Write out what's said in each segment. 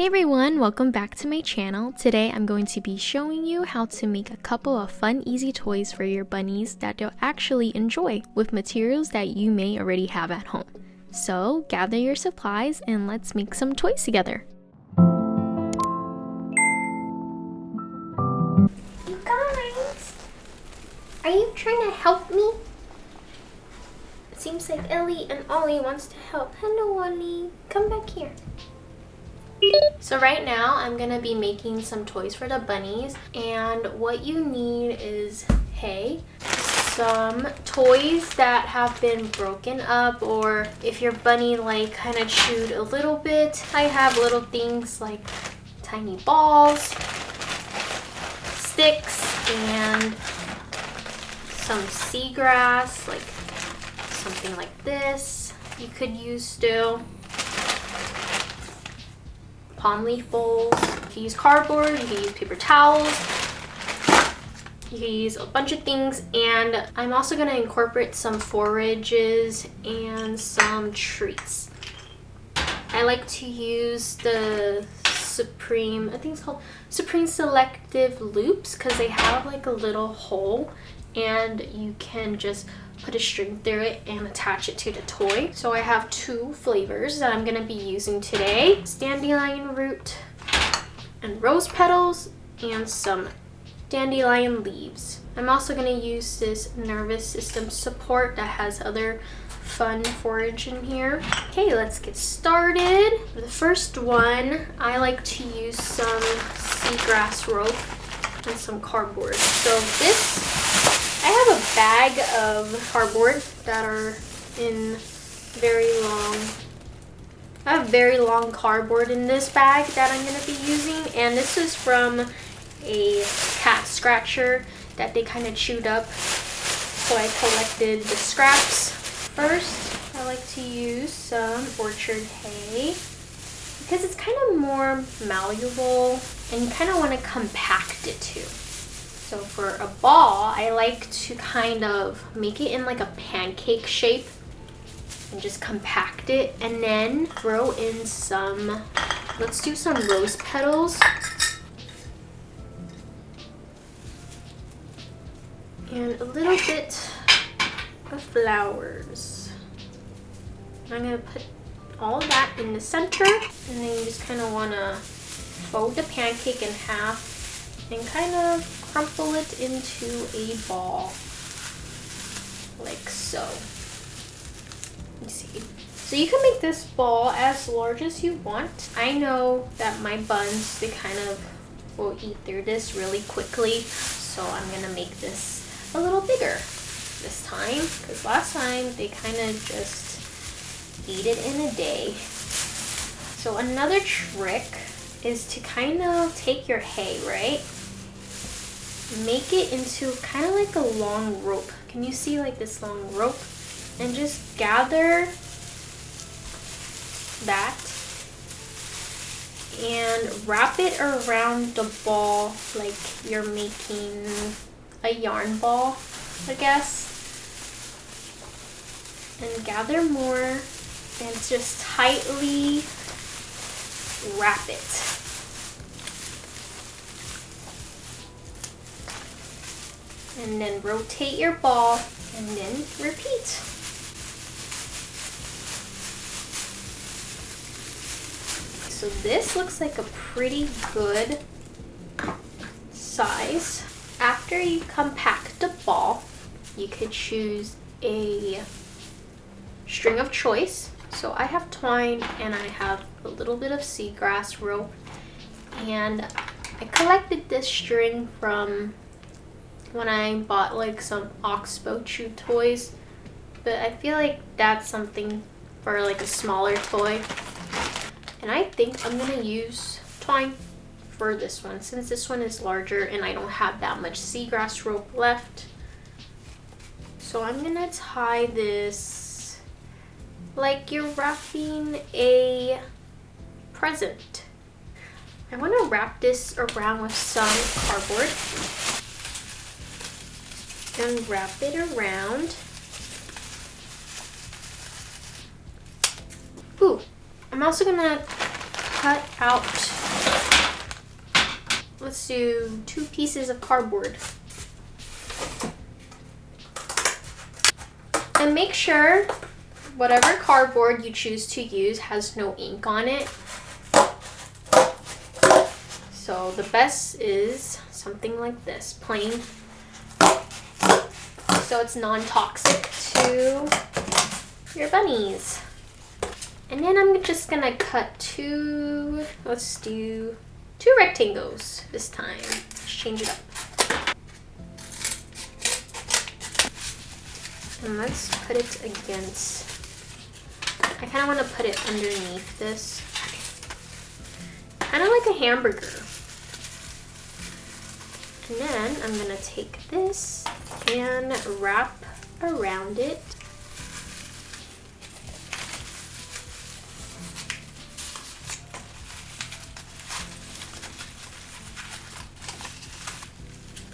Hey everyone, welcome back to my channel. Today I'm going to be showing you how to make a couple of fun, easy toys for your bunnies that they'll actually enjoy with materials that you may already have at home. So gather your supplies and let's make some toys together. You guys, are you trying to help me? It seems like Ellie and Ollie wants to help. Hello, Ollie. Come back here. So right now I'm gonna be making some toys for the bunnies, and what you need is hay, some toys that have been broken up, or if your bunny like kind of chewed a little bit. I have little things like tiny balls, sticks, and some seagrass, like something like this you could use still. Palm leaf bowls. You can use cardboard, you can use paper towels, you can use a bunch of things, and I'm also going to incorporate some forages and some treats. I like to use the Supreme, I think it's called Supreme Selective Loops, because they have like a little hole and you can just put a string through it and attach it to the toy. So I have two flavors that I'm gonna be using today: dandelion root and rose petals, and some dandelion leaves. I'm also gonna use this nervous system support that has other fun forage in here. Okay, let's get started. For the first one, I like to use some seagrass rope and some cardboard. So I have a bag of cardboard that are in I have very long cardboard in this bag that I'm going to be using, and this is from a cat scratcher that they kind of chewed up, so I collected the scraps. First, I like to use some orchard hay because it's kind of more malleable and you kind of want to compact it too. So for a ball, I like to kind of make it in like a pancake shape and just compact it, and then throw in let's do some rose petals. And a little bit of flowers. I'm gonna put all of that in the center, and then you just kind of want to fold the pancake in half and kind of crumple it into a ball, like so. You see. So you can make this ball as large as you want. I know that my buns, they kind of will eat through this really quickly, so I'm gonna make this a little bigger this time, because last time they kind of just eat it in a day. So another trick is to kind of take your hay, right? Make it into kind of like a long rope. Can you see like this long rope? And just gather that and wrap it around the ball like you're making a yarn ball, I guess. And gather more and just tightly wrap it. And then rotate your ball and then repeat. So this looks like a pretty good size. After you compact the ball, you could choose a string of choice. So I have twine and I have a little bit of seagrass rope, and I collected this string from when I bought like some oxbow chew toys, but I feel like that's something for like a smaller toy, and I think I'm gonna use twine for this one since this one is larger and I don't have that much seagrass rope left. So I'm gonna tie this like you're wrapping a present. I want to wrap this around with some cardboard and wrap it around. Ooh, I'm also gonna cut out, let's do 2 pieces of cardboard. And make sure whatever cardboard you choose to use has no ink on it. So the best is something like this, plain. So it's non-toxic to your bunnies. And then I'm just gonna cut 2, let's do 2 rectangles this time. Let's change it up. And let's put it against, I kind of want to put it underneath this. Kind of like a hamburger. And then I'm going to take this and wrap around it.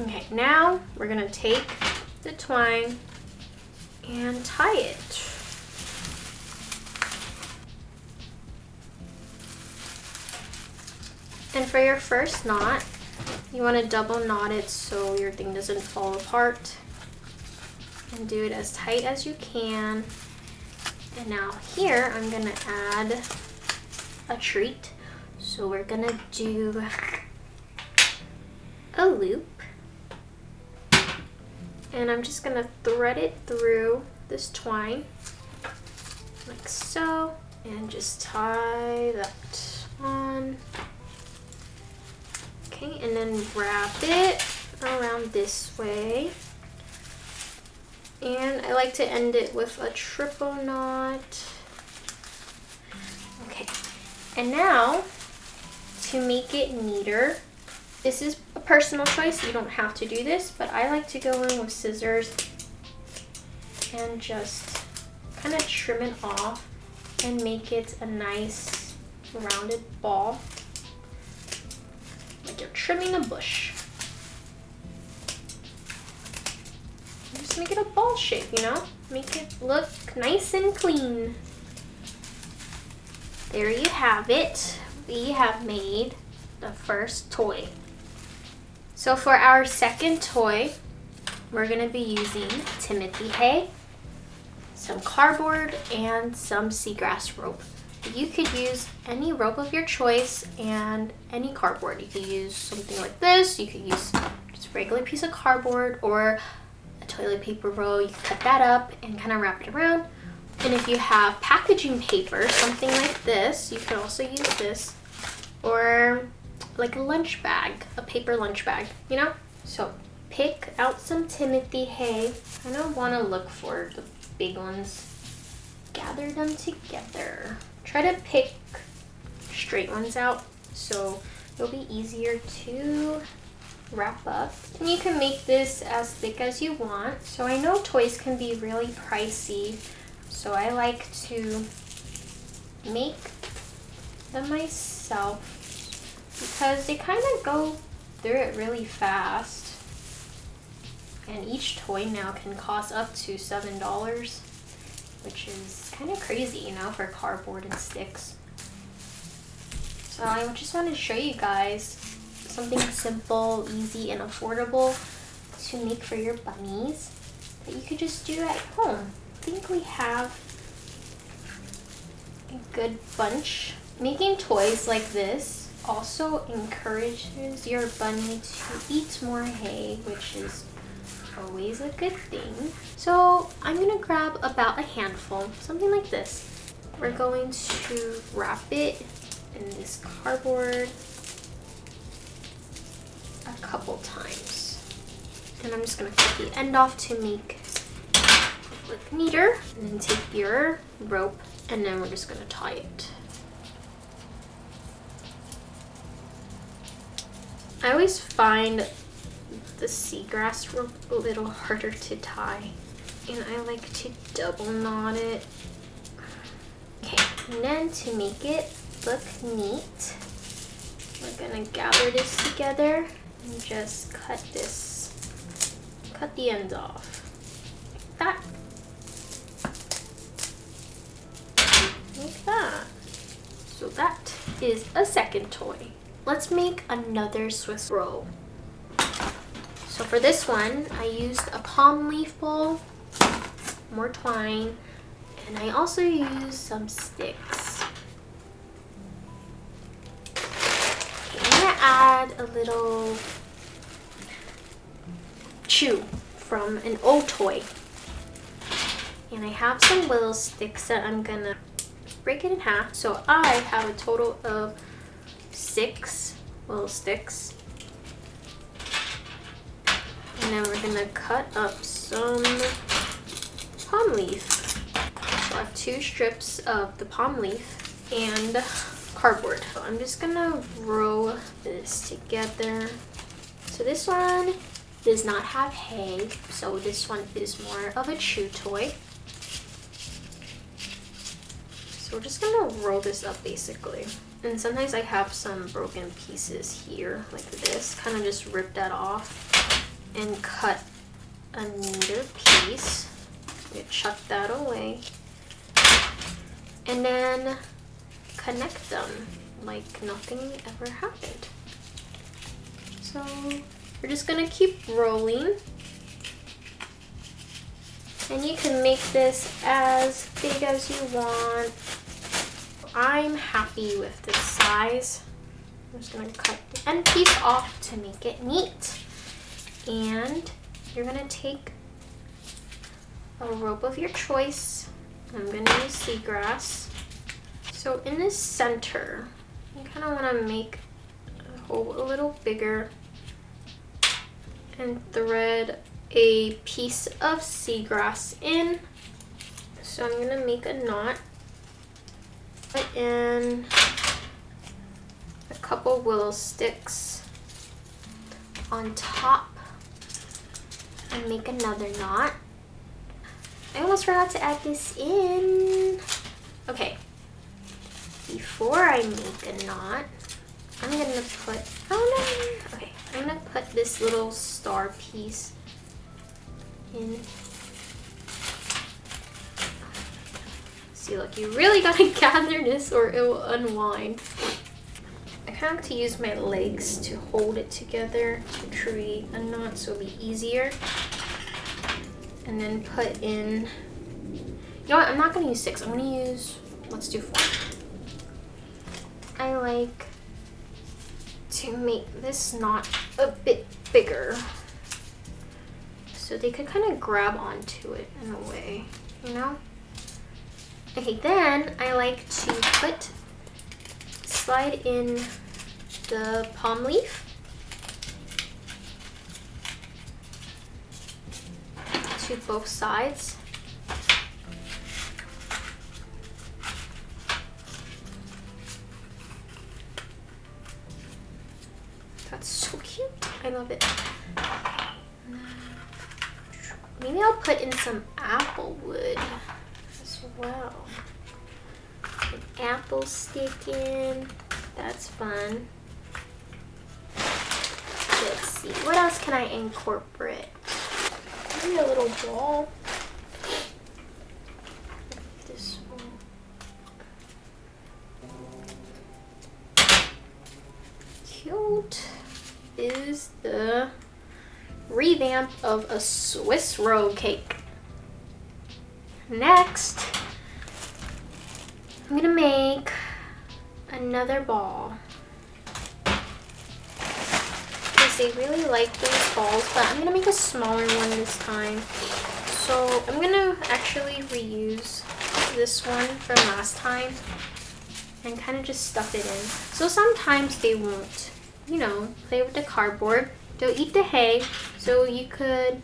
Okay, now we're going to take the twine and tie it. And for your first knot, you want to double knot it so your thing doesn't fall apart. And do it as tight as you can. And now here I'm going to add a treat. So we're going to do a loop. And I'm just gonna thread it through this twine, like so, and just tie that on. Okay, and then wrap it around this way. And I like to end it with a triple knot. Okay, and now to make it neater, this is a personal choice, you don't have to do this, but I like to go in with scissors and just kind of trim it off and make it a nice rounded ball, like you're trimming a bush. Just make it a ball shape, you know? Make it look nice and clean. There you have it. We have made the first toy. So for our second toy, we're going to be using Timothy hay, some cardboard, and some seagrass rope. You could use any rope of your choice and any cardboard. You could use something like this. You could use just a regular piece of cardboard or a toilet paper roll. You could cut that up and kind of wrap it around. And if you have packaging paper, something like this, you could also use this. Or like a lunch bag, a paper lunch bag, you know? So pick out some Timothy hay. I don't want to look for the big ones. Gather them together. Try to pick straight ones out so it'll be easier to wrap up. And you can make this as thick as you want. So I know toys can be really pricey, so I like to make them myself, because they kind of go through it really fast. And each toy now can cost up to $7, which is kind of crazy, you know, for cardboard and sticks. So I just wanted to show you guys something simple, easy, and affordable to make for your bunnies that you could just do at home. I think we have a good bunch. Making toys like this also encourages your bunny to eat more hay, which is always a good thing. So I'm gonna grab about a handful, something like this. We're going to wrap it in this cardboard a couple times. And I'm just gonna cut the end off to make it look neater. And then take your rope, and then we're just gonna tie it. I always find the seagrass rope a little harder to tie, and I like to double knot it. Okay, and then to make it look neat, we're gonna gather this together and just cut the ends off like that. Like that. So that is a second toy. Let's make another Swiss roll. So for this one, I used a palm leaf bowl, more twine, and I also used some sticks. Okay, I'm gonna add a little chew from an old toy. And I have some willow sticks that I'm gonna break it in half. So I have a total of 6 willow sticks. And then we're gonna cut up some palm leaf. So I have 2 strips of the palm leaf and cardboard. So I'm just gonna roll this together. So this one does not have hay, so this one is more of a chew toy. So we're just gonna roll this up basically. And sometimes I have some broken pieces here, like this. Kind of just rip that off and cut a neater piece. You chuck that away. And then connect them like nothing ever happened. So we're just gonna keep rolling. And you can make this as big as you want. I'm happy with this size. I'm just gonna cut the end piece off to make it neat. And you're gonna take a rope of your choice. I'm gonna use seagrass. So in the center, you kind of want to make a hole a little bigger and thread a piece of seagrass in. So I'm gonna make a knot, put in a couple willow sticks on top and make another knot. I almost forgot to add this in. Okay, before I make a knot, I'm gonna put, oh no, okay, I'm gonna put this little star piece in. See, look, you really gotta gather this or it will unwind. I kind of like to use my legs to hold it together to create a knot so it'll be easier. And then put in, you know what, I'm not gonna use 6, I'm gonna use, let's do 4. I like to make this knot a bit bigger so they could kind of grab onto it in a way, you know? Okay, then I like to slide in the palm leaf to both sides. That's so cute. I love it. Maybe I'll put in some apple wood as well. An apple stick in. That's fun. Let's see. What else can I incorporate? Maybe a little ball. This one. Cute is the revamp of a Swiss roll cake. Next, I'm gonna make another ball. Because they really like those balls, but I'm gonna make a smaller one this time. So I'm gonna actually reuse this one from last time and kind of just stuff it in. So sometimes they won't, you know, play with the cardboard. They'll eat the hay, so you could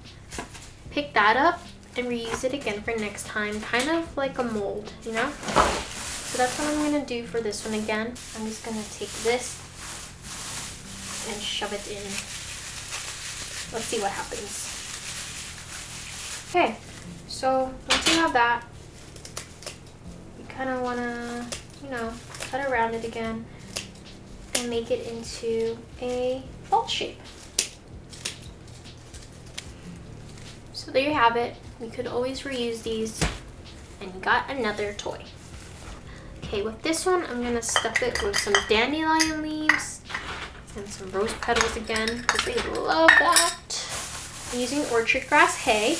pick that up and reuse it again for next time, kind of like a mold, you know? So that's what I'm gonna do for this one again. I'm just gonna take this and shove it in. Let's see what happens. Okay, so once you have that, you kind of wanna, you know, cut around it again and make it into a ball shape. So there you have it. You could always reuse these and you got another toy. Okay, with this one, I'm gonna stuff it with some dandelion leaves and some rose petals again, because they love that. I'm using orchard grass hay.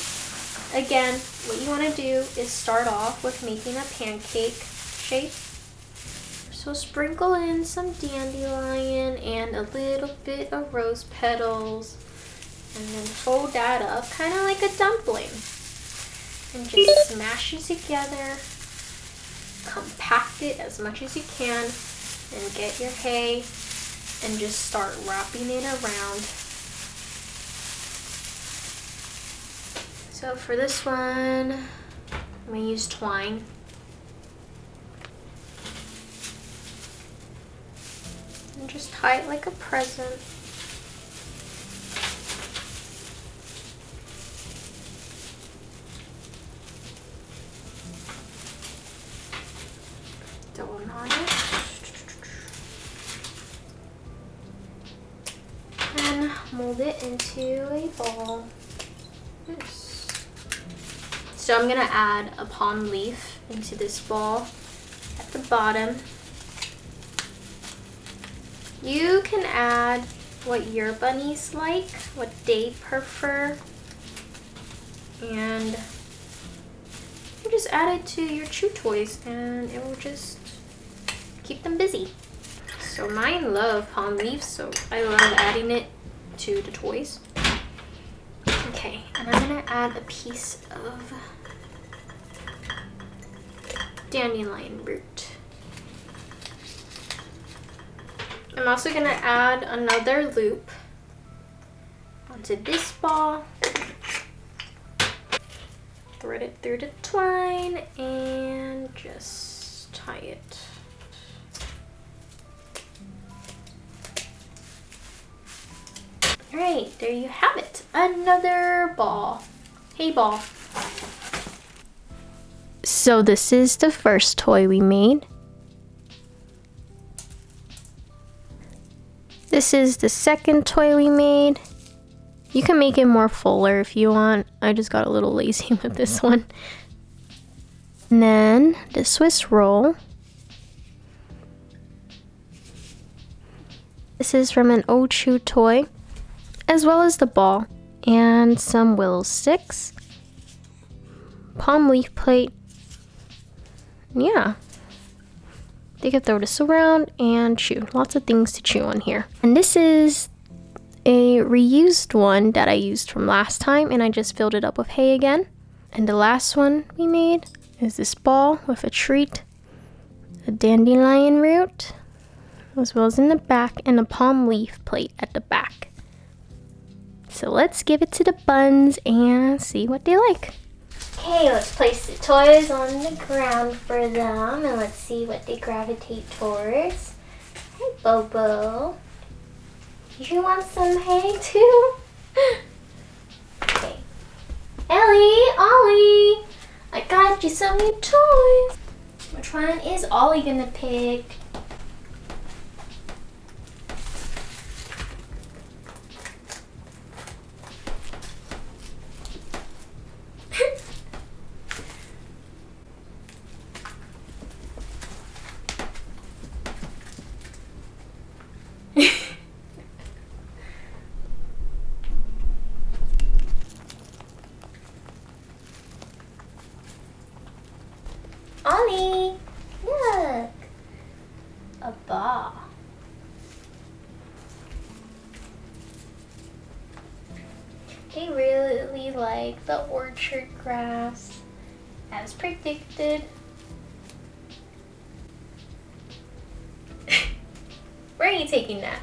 Again, what you want to do is start off with making a pancake shape. So sprinkle in some dandelion and a little bit of rose petals, and then fold that up kind of like a dumpling. And just smash it together, compact it as much as you can, and get your hay and just start wrapping it around. So for this one, I'm going to use twine. And just tie it like a present. Double knot it. And mold it into a ball. So I'm gonna add a palm leaf into this ball at the bottom. You can add what your bunnies like, what they prefer, and you just add it to your chew toys and it will just keep them busy. So mine love palm leaves, so I love adding it to the toys. Okay, and I'm gonna add a piece of dandelion root. I'm also gonna add another loop onto this ball, thread it through the twine, and just tie it. Alright, there you have it. Another ball. Hay ball. So this is the first toy we made. This is the second toy we made. You can make it more fuller if you want. I just got a little lazy with this one. And then the Swiss roll. This is from an old shoe toy, as well as the ball and some willow sticks, palm leaf plate. Yeah, they could throw this around and chew. Lots of things to chew on here. And this is a reused one that I used from last time, and I just filled it up with hay again. And the last one we made is this ball with a treat, a dandelion root, as well as in the back, and a palm leaf plate at the back. So let's give it to the buns and see what they like. Okay, let's place the toys on the ground for them and let's see what they gravitate towards. Hi, Bobo. You want some hay too? Okay. Ellie, Ollie, I got you some new toys. Which one is Ollie gonna pick? Ollie, look, a ball. They really like the orchard grass, as predicted. Where are you taking that?